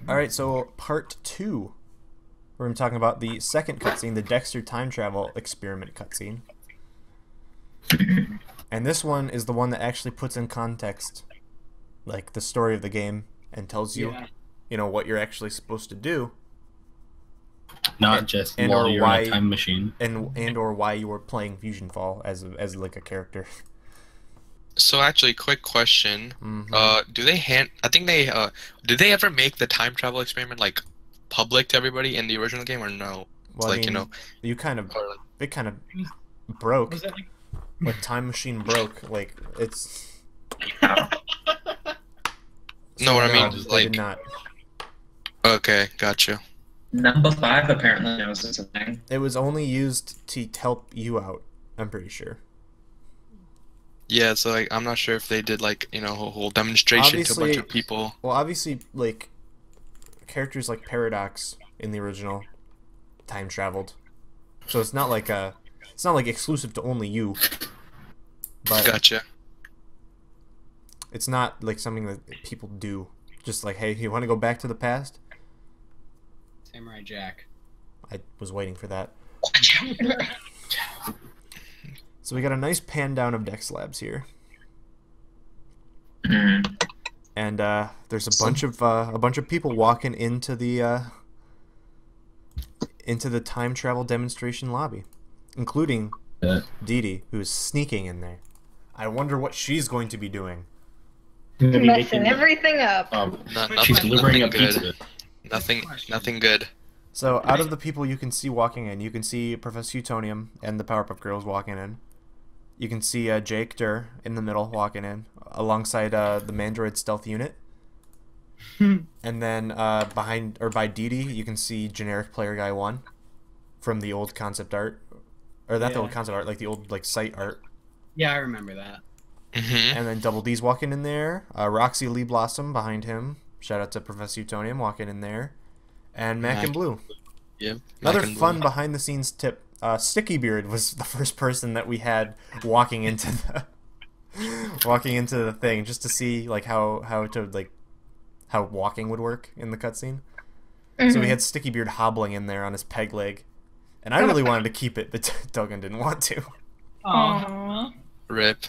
All right, so part 2. We're going to be talking about the second cutscene, the Dexter time travel experiment cutscene. And this one is the one that actually puts in context, like, the story of the game and tells you, what you're actually supposed to do. Not just and while or you're why, in a time machine. And or why you were playing Fusion Fall as like a character. So actually, quick question: do they I think they did they ever make the time travel experiment like public to everybody in the original game or no? Well, Like, I mean, it kind of broke. Was that Like Time Machine broke. Like it's. No, what I mean is they like. did not. Okay, gotcha. Number 5 apparently knows it's a thing. It was only used to help you out. I'm pretty sure. Yeah, so like I'm not sure if they did like a whole demonstration to a bunch of people. Well, obviously, like characters like Paradox in the original time traveled, so it's not like exclusive to only you. But Gotcha. it's not like something that people do. Just like, hey, you want to go back to the past? Samurai Jack. I was waiting for that. So we got a nice pan down of Dex Labs here, and there's a bunch of people walking into the time travel demonstration lobby, including Dee Dee, who's sneaking in there. I wonder what she's going to be doing. Messing everything up. She's delivering a good. pizza. Nothing good. So out of the people you can see walking in, you can see Professor Utonium and the Powerpuff Girls walking in. You can see Jake Durr in the middle walking in, alongside the Mandroid stealth unit. And then by Dee Dee, you can see generic player guy 1 from the old concept art, or not the old concept art, like the old site art. Yeah, I remember that. And then Double D's walking in there. Roxy Lee Blossom behind him. Shout out to Professor Utonium walking in there. And Mac and Blue. Yep. Another fun behind the scenes tip. Sticky Beard was the first person that we had walking into the thing, just to see like how walking would work in the cutscene. So we had Sticky Beard hobbling in there on his peg leg, and I really wanted to keep it, but Dogan didn't want to. Aww. Rip.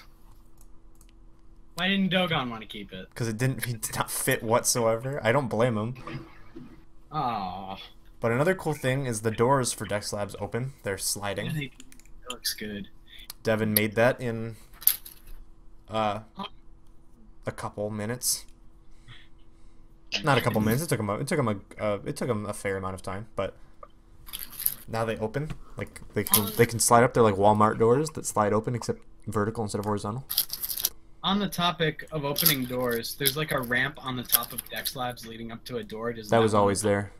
Why didn't Dogon want to keep it? Because he did not fit whatsoever. I don't blame him. Aww. But another cool thing is the doors for Dex Labs open. They're sliding. It looks good. Devin made that in a couple minutes. Not a couple minutes. It took him a fair amount of time. But now they open. Like they can slide up. They're like Walmart doors that slide open, except vertical instead of horizontal. On the topic of opening doors, there's like a ramp on the top of Dex Labs leading up to a door. That was always there.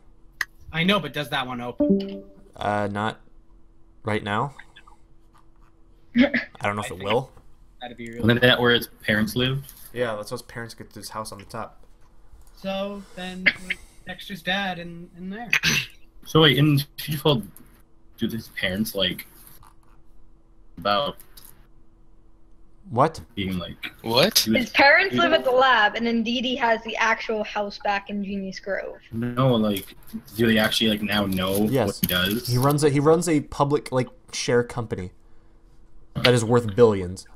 I know, but does that one open? Not right now. I don't know if it will. That'd be really Isn't that where his parents live? Yeah, that's how his parents get to his house on the top. So then Dexter's dad in there. So wait, in Future, do his parents about What? being like What? His parents live at the lab, and then Dee Dee has the actual house back in Genius Grove. no, do they actually now know Yes. what he does? He runs a public share company that is worth billions.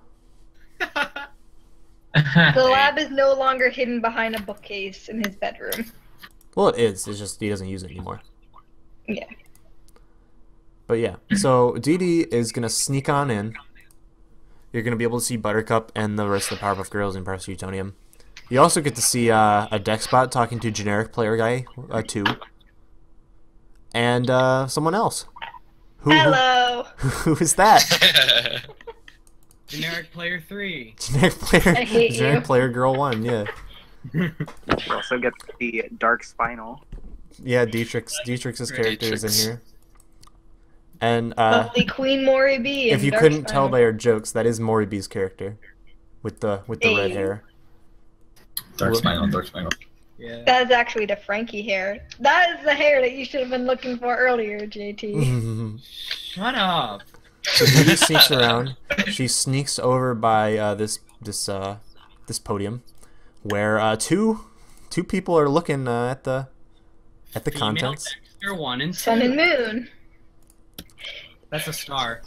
The lab is no longer hidden behind a bookcase in his bedroom. Well, it is. It's just he doesn't use it anymore. Yeah. But yeah, so Dee Dee is gonna sneak on in. You're gonna be able to see Buttercup and the rest of the Powerpuff Girls and Professor Utonium. You also get to see a Dexbot talking to generic player guy 2, and someone else. Hello. Who is that? Generic player 3. I hate Generic you. player girl 1. Yeah. You also get the Dark Spinal. Yeah, Dietrich's character is in here. And Lovely Queen Mori B. if you couldn't tell by our jokes, that is Mori B's character, with the red hair. Dark Spinal. Yeah. That is actually the Frankie hair. That is the hair that you should have been looking for earlier, JT. Shut up. So Dee sneaks around. She sneaks over by this podium, where two people are looking at the At the Female contents. Dexter 1 and 2. Sun and Moon. That's a star.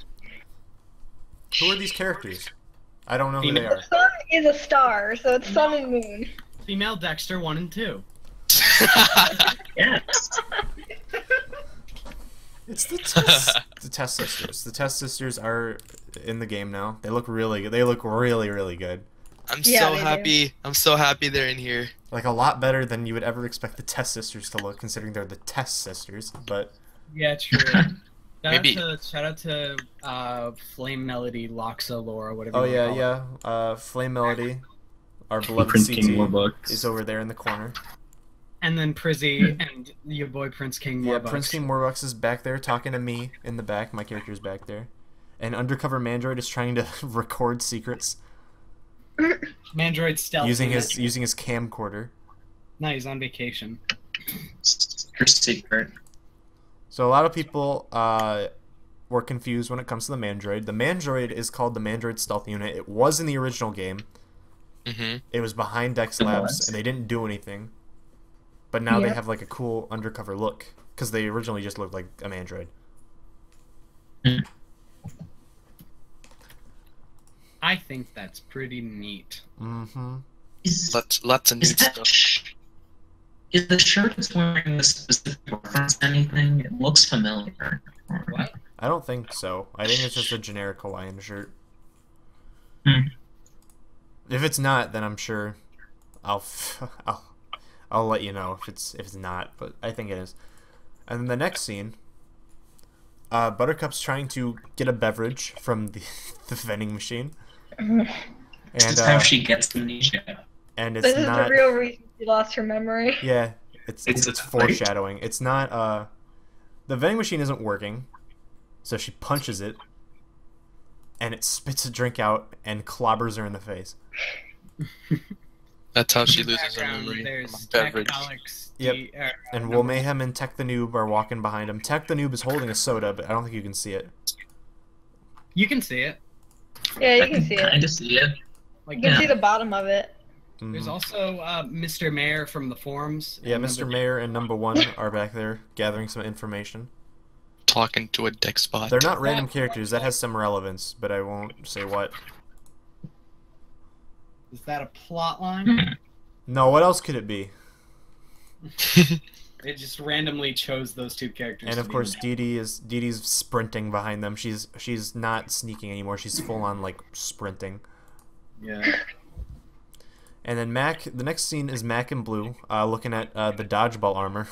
Who are these characters? I don't know who they Female- are. Sun is a star, so it's Sun and Moon. Female Dexter 1 and 2. Yes. It's the Test Sisters. The Test Sisters are in the game now. They look really good. They look really, really good. I'm Yeah, so they do. happy. I'm so happy they're in here. Like, a lot better than you would ever expect the Test Sisters to look, considering they're the Test Sisters. But Yeah, true. Maybe- Shout out to Flame Melody, Loxa, Laura, whatever. oh you wanna yeah, call it. yeah. Flame Melody, our beloved Prince King CT, Warbucks. is over there in the corner. And then Prizzy and your boy Prince King. Yeah, Warbucks. Prince King Warbucks is back there talking to me in the back. My character's back there. And Undercover Mandroid is trying to record secrets Mandroid stealth. using his camcorder. No, he's on vacation. Her secret. So a lot of people were confused when it comes to the Mandroid. The Mandroid is called the Mandroid Stealth Unit. It was in the original game. Mm-hmm. It was behind Dex Labs, and they didn't do anything. But now they Yep. have like a cool undercover look, because they originally just looked like a Mandroid. I think that's pretty neat. Mm-hmm. Lots of new stuff. Is the shirt it's wearing a specific reference to anything? It looks familiar. What? I don't think so. I think it's just a generic Hawaiian shirt. Hmm. If it's not, then I'm sure I'll let you know if it's not, but I think it is. And then the next scene, Buttercup's trying to get a beverage from the vending machine, This and is how she gets amnesia. and it's This is not. the real reason she lost her memory. Yeah, it's It's foreshadowing. It's not. The vending machine isn't working, so she punches it, and it spits a drink out and clobbers her in the face. That's how she In the loses her background, memory. There's Beverage. Tech, Alex, Yep. And Will number- Mayhem and Tech the Noob are walking behind him. Tech the Noob is holding a soda, but I don't think you can see it. You can see it. Yeah, you can see it. Kind of see it. Like You can Yeah. see the bottom of it. There's Mhm. also Mr. Mayor from the forums. Yeah, and Mr. number- Mayor and Number One are back there gathering some information. Talking to a Dex bot. They're not random characters. That has some relevance, but I won't say what. Is that a plot line? No, what else could it be? It just randomly chose those two characters. And to of be course, in Didi's sprinting behind them. She's not sneaking anymore. She's full on like sprinting. there. Yeah. And then Mac. The next scene is Mac and Blue looking at the dodgeball armor.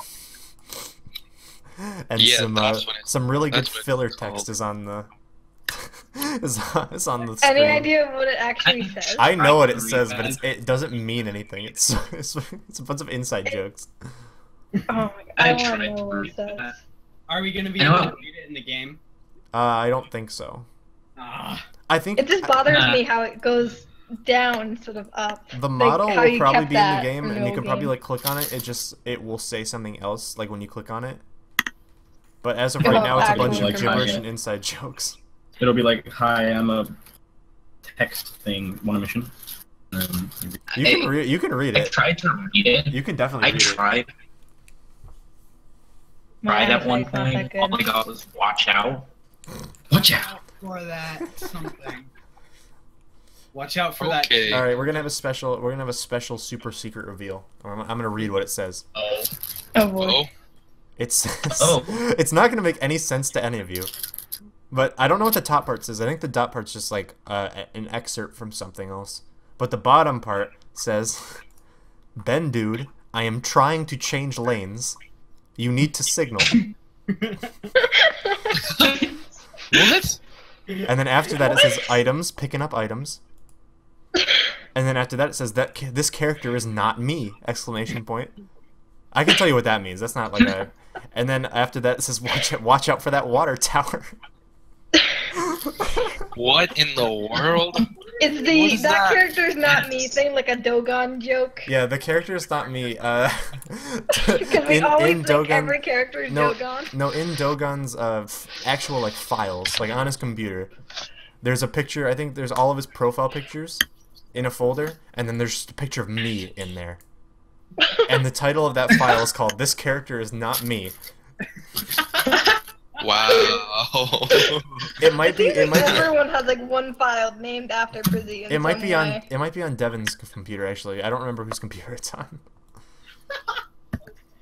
And Yeah, that's what some really good that's what it's filler called. text is on the is on the screen. Any idea what it actually says? I know what it Read says, but that. it doesn't mean anything. It's a bunch of inside jokes. Oh my god, I I want tried to know to what read it says. that. Are we gonna be I know. able to read it in the game? I don't think so. Ah. I think It just bothers Nah. me how it goes down instead of up. the model how will you probably kept be in the that game, from and you the can probably game. like click on it. It will say something else like when you click on it. But as of About right now, it's a actual bunch of information. gibberish and inside jokes. It'll be like, "Hi, I'm a text thing. Want a mission?" You can read I it. tried to read it. You can definitely I read it. tried My at one eyesight's not that point. good. All I got was "Watch out." Watch out. For that something. Watch out for that. Okay. All right, we're gonna have a special super secret reveal. I'm gonna read what it says. Oh. Oh boy. Oh, It says, Oh. It's not gonna make any sense to any of you, but I don't know what the top part says. I think the dot part's just like an excerpt from something else. But the bottom part says, "Ben, dude, I am trying to change lanes. You need to signal." what? And then after that it says items, picking up items. And then after that it says that this character is not me! Exclamation point. I can tell you what that means. That's not like a. And then after that it says watch out for that water tower. What in the world? It's What the is that that? character's not me thing, like a Dogon joke. Yeah, the character is not me. Because we always think every character is no, Dogon. no, in Dogon's actual like files, like on his computer, there's a picture. I think there's all of his profile pictures in a folder, and then there's just a picture of me in there. And the title of that file is called "This Character Is Not Me." Wow. It might be. It might be. Everyone has like one file named after Brizzy. It might be on. It might be on Devin's computer. Actually, I don't remember whose computer it's on.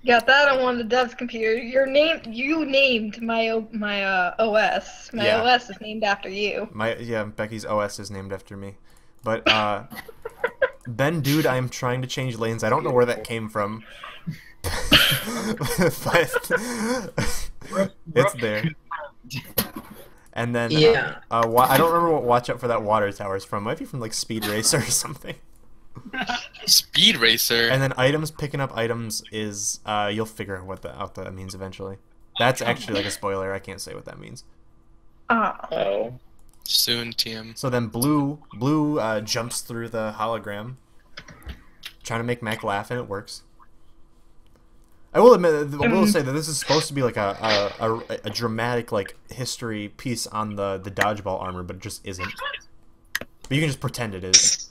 Got that on one of Dev's computer. You named my OS. My Yeah. OS is named after you. Becky's OS is named after me. But Ben, dude, I am trying to change lanes. I don't know where that came from. But it's there. And then Yeah. I don't remember what Watch Out for That Water Tower is from. Might be from like Speed Racer or something. Speed Racer. And then picking up items is you'll figure out what that means eventually. That's actually like a spoiler. I can't say what that means. Oh. Soon, TM. So then Blue jumps through the hologram, trying to make Mac laugh, and it works. I will admit, I will say that this is supposed to be like a dramatic like history piece on the dodgeball armor, but it just isn't. But you can just pretend it is.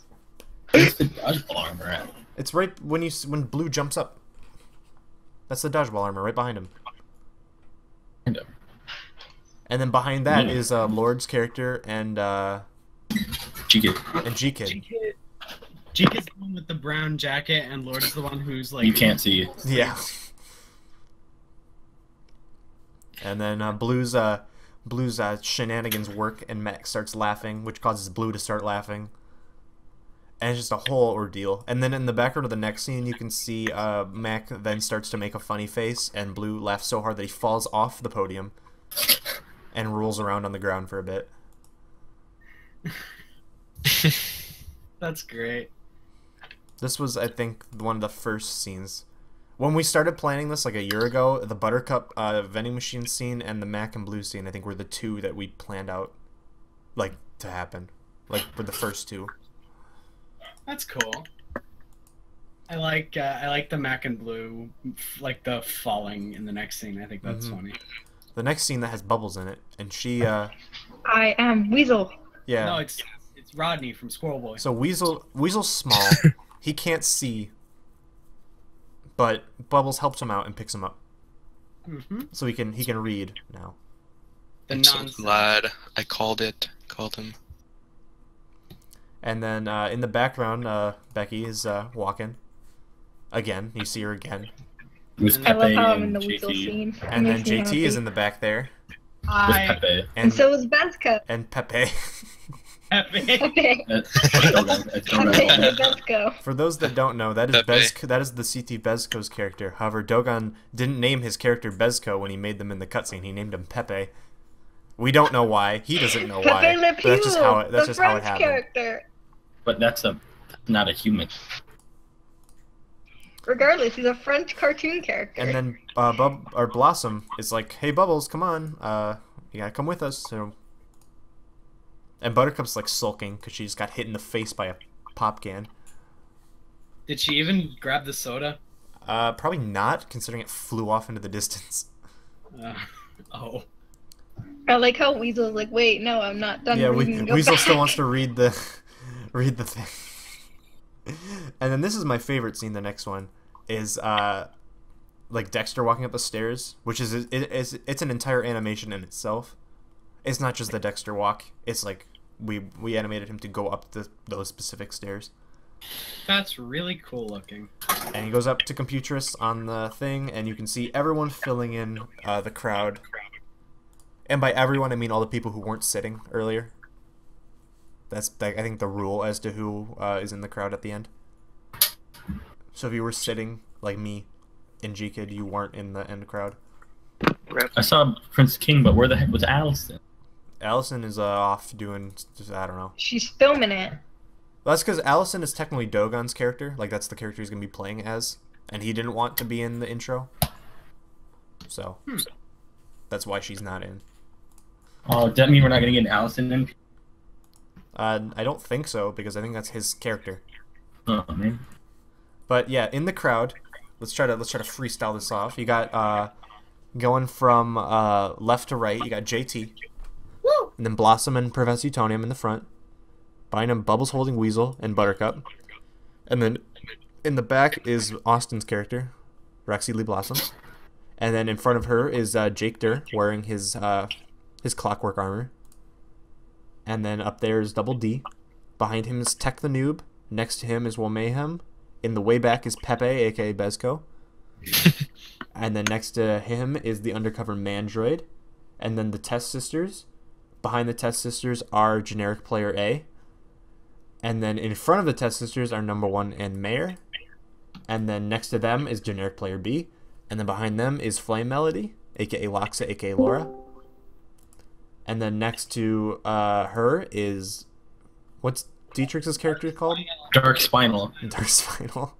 Where's the dodgeball armor at? It's right when Blue jumps up. That's the dodgeball armor right behind him. Kind of. And then behind that is Lord's character and G-Kid. G-Kid. G-Kid's the one with the brown jacket, and Lord is the one who's like. You can't see it. Yeah. And then Blue's shenanigans work, and Mac starts laughing, which causes Blue to start laughing. And it's just a whole ordeal. And then in the background of the next scene, you can see Mac then starts to make a funny face, and Blue laughs so hard that he falls off the podium and rolls around on the ground for a bit. That's great. This was, I think, one of the first scenes. When we started planning this like a year ago, the Buttercup vending machine scene and the Mac and Blue scene, I think, were the two that we planned out like to happen. Like, were the first two. That's cool. I like the Mac and Blue, like the falling in the next scene. I think that's funny. The next scene that has Bubbles in it, and she I am Weasel. yeah. No, it's Rodney from Squirrel Boy. So Weasel's small. He can't see, but Bubbles helps him out and picks him up. So he can read now. I'm so glad I called him. And then in the background, Becky is walking. Again, you see her again. With I love Pepe how I'm in and the Weasel JT. scene. And then Makes me JT is happy. in the back there. With Pepe. And so is Bezco. And Pepe. Pepe. Pepe. That's Pepe and Bezco. For those that don't know, that is Pepe. that is the CT Bezco's character. However, Dogon didn't name his character Bezco when he made them in the cutscene. He named him Pepe. We don't know why. He doesn't know why. Pepe Le But that's just how it. That's the just how it French happened. character. But that's not a human. Regardless, he's a French cartoon character. And then Blossom is like, "Hey Bubbles, come on, you gotta come with us." So, and Buttercup's like sulking because she just got hit in the face by a pop can. Did she even grab the soda? Probably not, considering it flew off into the distance. Oh. I like how Weasel's like, wait, no, I'm not done Yeah, reading. Go Weasel back. still wants to read the thing. And then this is my favorite scene. The next one is like Dexter walking up the stairs, which is it's an entire animation in itself. It's not just the Dexter walk. It's like we animated him to go up those specific stairs. That's really cool looking. And he goes up to Computress on the thing, and you can see everyone filling in the crowd. And by everyone, I mean all the people who weren't sitting earlier. That's, I think, the rule as to who is in the crowd at the end. So if you were sitting, like me, in G-Kid, you weren't in the end crowd. I saw Prince King, but where the heck was Allison? Allison is off doing, I don't know. She's filming it. Well, that's because Allison is technically Dogon's character. Like, that's the character he's going to be playing as. And he didn't want to be in the intro. So, that's why she's not in. Oh, does that mean we're not going to get Allison in? I don't think so, because I think that's his character. Oh, man. But yeah, in the crowd, let's try to freestyle this off. You got going from left to right. You got JT, Woo! and then Blossom and Professor Utonium in the front. Behind him, Bubbles holding Weasel and Buttercup, and then In the back is Austin's character, Rexy Lee Blossom. And then in front of her is Jake Durr wearing his clockwork armor. And then up there is Double D. Behind him is Tech the Noob. Next to him is Womayhem. In the way back is Pepe, aka Bezko. And then next to him is the undercover Mandroid. And then the Test Sisters. Behind the Test Sisters are Generic Player A. And then in front of the Test Sisters are Number 1 and Mayor. And then next to them is Generic Player B. And then behind them is Flame Melody, aka Loxa, aka Laura. And then next to her is... What's Dietrich's character called? Dark Spinal. Dark Spinal.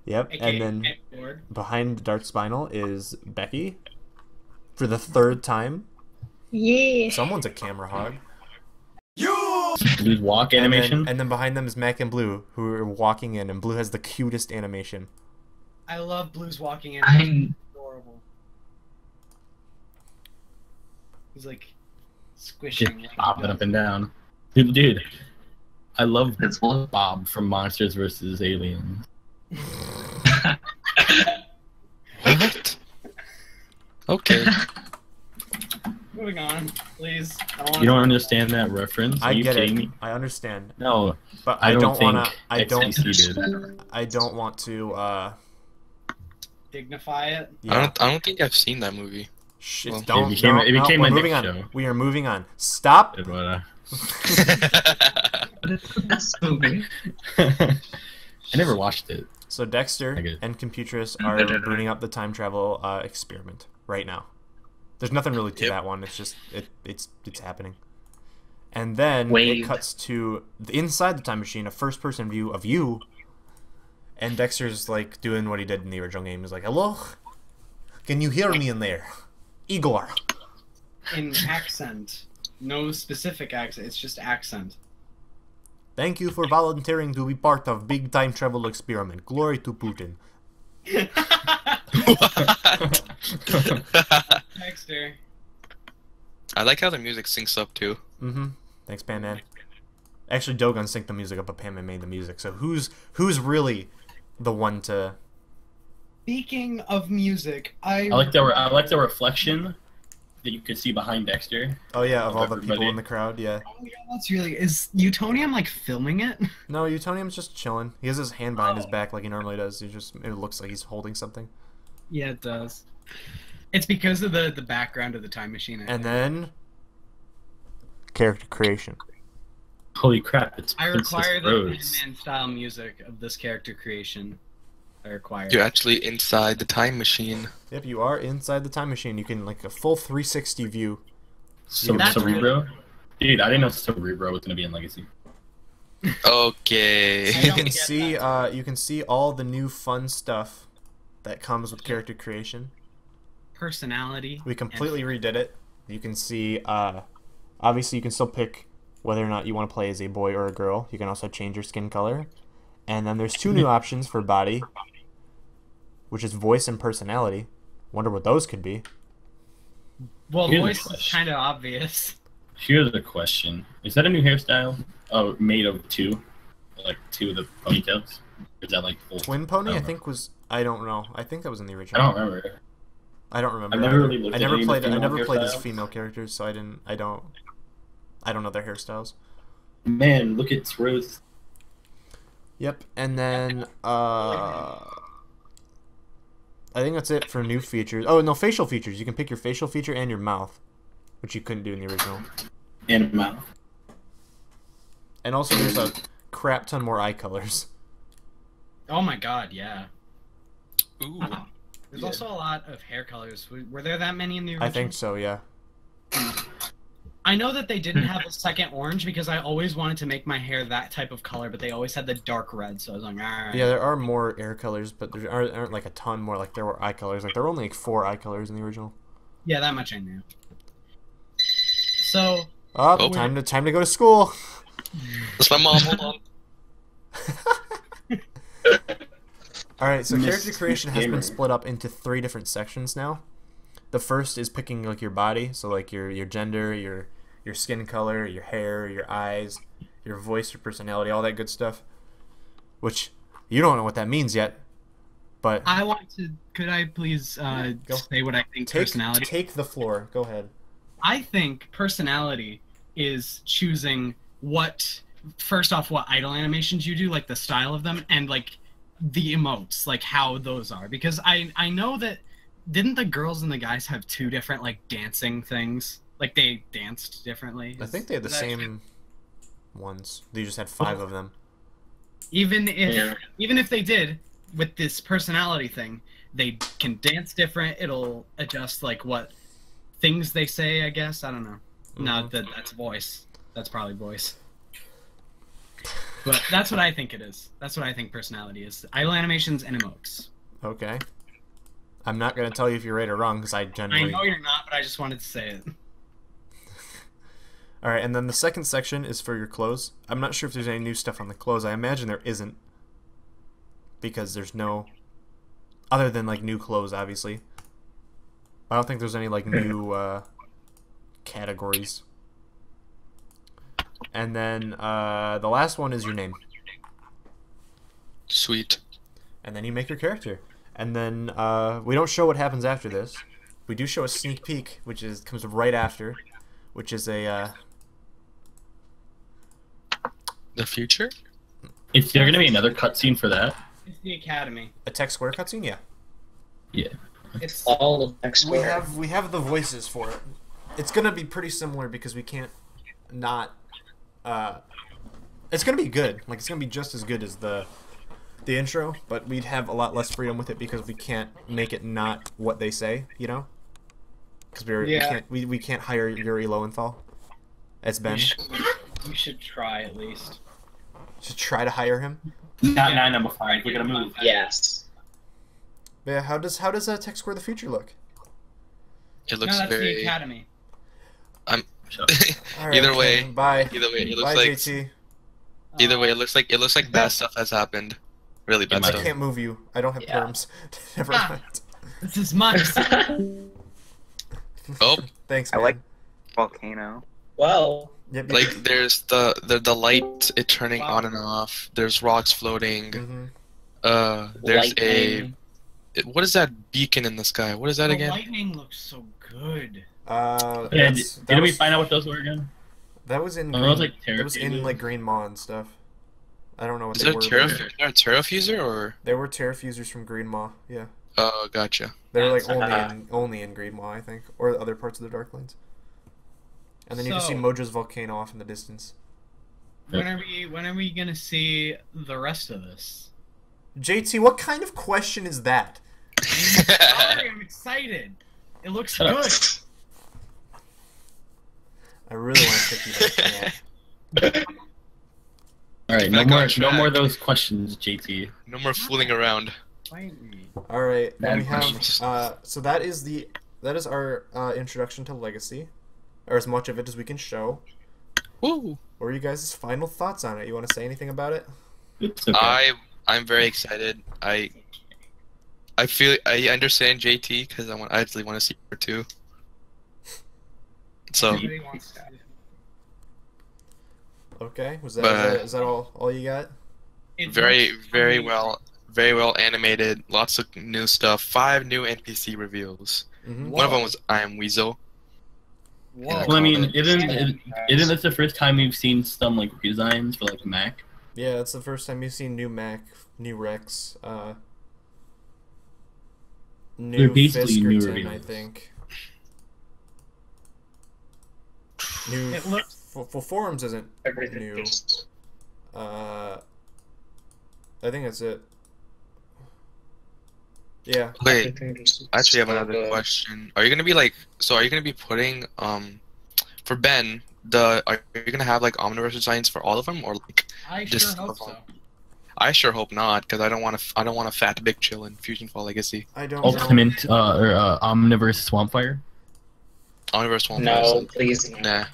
Yep. AKA And then behind Dark Spinal is Becky. For the third time. Yeah. Someone's a camera hog. Blue's walk animation. And then behind them is Mac and Blue, who are walking in, and Blue has the cutest animation. I love Blue's walking in. I'm Adorable. He's like squishing. Just popping up and down. Dude, I love It's what? Bob from Monsters vs. Aliens. What? Okay. Moving on, please. You don't understand that reference? Are I you get kidding it. me? I understand. No, But I I don't don't think wanna. I don't. XTC did. I don't want to. dignify it. Yeah. I don't think I've seen that movie. Shit, Well, don't. it became no, my we're moving next on. show. We are moving on. Stop. But, But it's the best movie. I never watched it. So Dexter I get it. and Computress are booting up the time travel experiment right now. There's nothing really to Yep. that one. It's just it's happening. And then it Wave. cuts to inside the time machine, a first-person view of you. And Dexter's like doing what he did in the original game. He's like, "Hello, can you hear me in there, Igor?" In accent. No specific accent, it's just accent. Thank you for volunteering to be part of big time travel experiment. Glory to Putin. What? Dexter. I like how the music syncs up too. Mm-hmm. Thanks, Pan Man. Actually, Dogun synced the music up, but Pan Man made the music. So who's really the one to? Speaking of music, I like the reflection that you could see behind Dexter. Oh yeah, of all the people Everybody. in the crowd. Yeah. Oh yeah, that's really. Is Utonium like filming it? No, Utonium's just chilling. He has his hand behind his back like he normally does. It looks like he's holding something. Yeah, it does. It's because of the background of the time machine. And then character creation. Holy crap! It's I Princess require the Rose. Pan Man style music of this character creation. I require. You're actually inside the time machine. Yep, you are inside the time machine. You can like a full 360 view. That's Cerebro. Dude, I didn't know Cerebro was gonna be in Legacy. Okay. You can see all the new fun stuff that comes with character creation. Personality. We completely redid it. You can see, obviously you can still pick whether or not you want to play as a boy or a girl. You can also change your skin color. And then there's two new options for body, which is voice and personality. Wonder what those could be. Well, Here's a voice is question. kind of obvious. Here's a question: is that a new hairstyle? Oh, made of two, like two of the ponytails? Or is that like full? Twin Pony, I don't know. think was, I don't know. I think that was in the I original. don't remember. I don't remember. I've never either. really looked I at never any of the played. I female never played as hairstyles. female characters, so I don't know their hairstyles. Man, look at Rose. Yep, and then I think that's it for new features. Oh no, facial features. You can pick your facial feature and your mouth, which you couldn't do in the original. And mouth. And also, there's a crap ton more eye colors. Oh my god, yeah. Ooh. There's Yeah. also a lot of hair colors. Were there that many in the original? I think so. Yeah. I know that they didn't have a second orange because I always wanted to make my hair that type of color, but they always had the dark red, so I was like, alright. Yeah, there are more hair colors, but there aren't like a ton more. Like there were eye colors. Like there were only like 4 eye colors in the original. Yeah, that much I knew. So, Oh, Oh. time to go to school. That's my mom. Hold on. All right, so Miss character creation has Gamer. been split up into 3 different sections now. The first is picking like your body, so like your gender, your skin color, your hair, your eyes, your voice, your personality, all that good stuff. Which You don't know what that means yet, but I want to. Could I please say what I think personality? Take the floor. Go ahead. I think personality is choosing what. First off, what idle animations you do, like the style of them, and like the emotes, like how those are. Because I know that didn't the girls and the guys have 2 different like dancing things? Like they danced differently. I think they had the same ones. They just had 5 of them. Even if they did with this personality thing, they can dance different. It'll adjust like what things they say. I guess I don't know. No, that's voice. That's probably voice. But that's what I think it is. That's what I think personality is. Idle animations and emotes. Okay. I'm not going to tell you if you're right or wrong, because I generally... I know you're not, but I just wanted to say it. Alright, and then the second section is for your clothes. I'm not sure if there's any new stuff on the clothes. I imagine there isn't. Because there's no... Other than, like, new clothes, obviously. I don't think there's any, like, new categories. And then the last one is your name. Sweet. And then you make your character. And then we don't show what happens after this. We do show a sneak peek, which comes right after, which is a... The future? Is there gonna be another cutscene for that? It's the Academy. A Tech Square cutscene? Yeah. Yeah. It's all of Dex Labs. We have the voices for it. It's gonna be pretty similar because we can't not... it's gonna be good. Like, it's gonna be just as good as the intro, but we'd have a lot less freedom with it because we can't make it not what they say, you know? Because we can't hire Yuri Lowenthal as Ben. We should try at least. Should try to hire him. Not 9 number 5. We're gonna move. Yes. But yeah, how does Tech Square the Future look? It looks that's very... the Academy. All right, Either okay, way, bye. Either way, it looks Bye, like JT. Either way, it looks like bad stuff has happened. Really bad I stuff. can't move you. I don't have terms. Never mind. This is mine. Oh, Thanks, I man. like volcano. Well, Yep, like there's the light it turning on and off. There's rocks floating. There's lightning. what is that beacon in the sky? What is that The again? lightning looks so good. Yeah, didn't we find out what those were again? That was in. Oh, Green, that was like that was in Terrafuser. like Green Maw and stuff. I don't know what Is they there were. a Terrafuser or? They were Terrafusers from Green Maw. Yeah, Oh, gotcha. they were like only in Green Maw, I think, or other parts of the Darklands. And then you can see So- Mojo's volcano off in the distance. When are we gonna see the rest of this? JT, what kind of question is that? Sorry, I'm excited. It looks Shut up. good. I really want to pick you back. All right, Back on track. no more of those questions, JT. No more fooling around. Fight me. All right, Bad and we have. questions. So that is our introduction to Legacy, or as much of it as we can show. Woo! What are you guys' final thoughts on it? You want to say anything about it? It's okay. I'm very excited. I understand JT because I actually want to see her too. So Everybody wants to. Okay, was that But- is that all you got? It very looks very amazing. very well animated. Lots of new stuff. 5 new NPC reveals. Mm-hmm. One of them was I Am Weasel. Whoa. Well, I mean, isn't this the first time we've seen some like redesigns for like Mac? Yeah, it's the first time you've seen new Mac, new Rex, They're new basically new Fiskerton, I reveals. think. New It looks. for forums isn't everything new. just I think that's it. Yeah. Wait, everything just I actually have so another good. question. Are you gonna be putting for Ben are you gonna have like omniverse designs for all of them or like I Just sure hope so. I sure hope not because I don't want a fat big chill in Fusion Fall Legacy. I don't know. Ultimate or Omniverse Swampfire. Omniverse won't. No, please. No. Nah.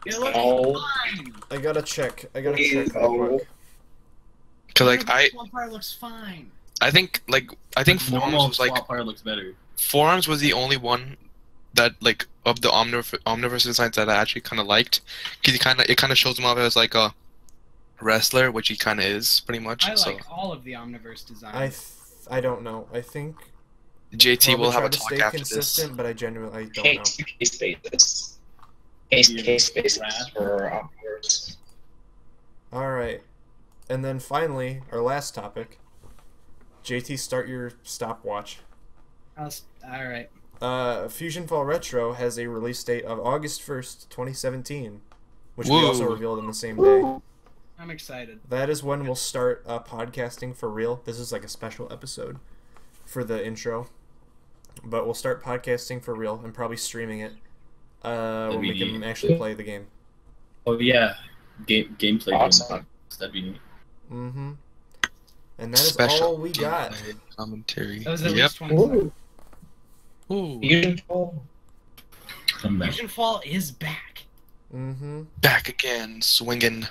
It looks Oh. fine. I gotta check. I gotta Please, check real quick. Cause like Vampire looks fine. I think Normal Forums was like Swampfire looks better. Forums was the only one that like of the omniverse designs that I actually kind of liked because it kind of shows them off as like a wrestler, which he kind of is, pretty much. I So like all of the Omniverse designs. I don't know. I think JT will have try a to talk stay after consistent, this. but I genuinely don't know. Case basis. Case basis for Omniverse. All right, and then finally, our last topic. JT, start your stopwatch. All right. Fusion Fall Retro has a release date of August 1st, 2017, which we also Woo. revealed on the same day. I'm excited. That is when we'll start podcasting for real. This is like a special episode for the intro, but we'll start podcasting for real and probably streaming it when we can actually play the game. Oh yeah, gameplay. Awesome. That'd be neat. Mm-hmm. And that is Special all we got. commentary. That was at Yep. least 25. Ooh. Fusion Fall. Come back. Fusion Fall is back. Mm-hmm. Back again, swinging.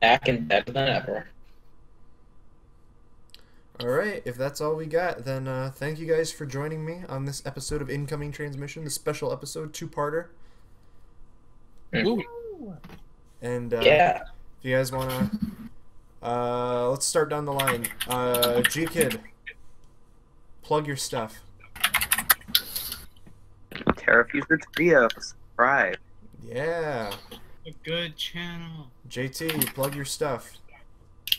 Back and better than ever. All right, if that's all we got, then thank you guys for joining me on this episode of Incoming Transmission, the special episode, two-parter. Ooh. And Yeah. if you guys want to, let's start down the line. G-Kid, plug your stuff. Terrafuser Trio, subscribe. Yeah. A good channel. JT, plug your stuff.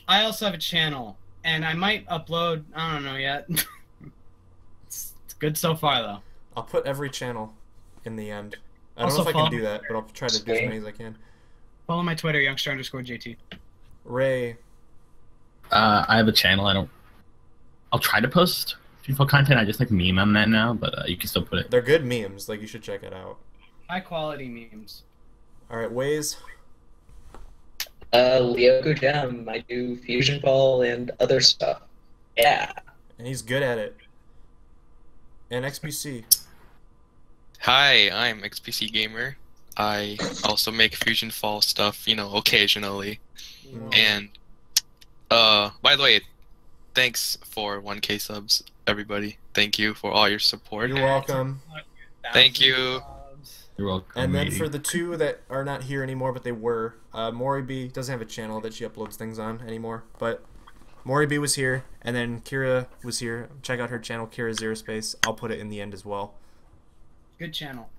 I also have a channel, and I might upload. I don't know yet. It's good so far, though. I'll put every channel in the end. I don't Also know if I can follow- do that, but I'll try to do as many as I can. Follow my Twitter, youngster_JT. Ray, I have a channel. I'll try to post FIFA content. I just like meme on that now, but you can still put it. they're good memes. Like, you should check it out. High quality memes. All right, Waze. Leo Gem. I do Fusion Fall and other stuff. Yeah. And he's good at it. And XBC. Hi, I'm XPC Gamer. I also make Fusion Fall stuff, occasionally. And by the way, thanks for 1K subs, everybody. Thank you for all your support. You're welcome. Thank you. You're welcome. And then matey. for the two that are not here anymore, but they were, Mori B doesn't have a channel that she uploads things on anymore, but Mori B was here, and then Kira was here. Check out her channel, Kira Zero Space. I'll put it in the end as well. Good channel.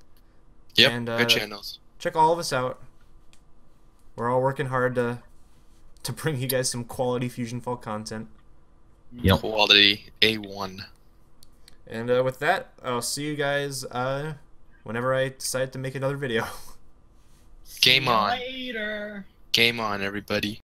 Yep, And, good channels. Check all of us out. We're all working hard to bring you guys some quality Fusion Fall content. Yep. Quality A1. And with that, I'll see you guys whenever I decide to make another video. Game See you on. Later. Game on, everybody.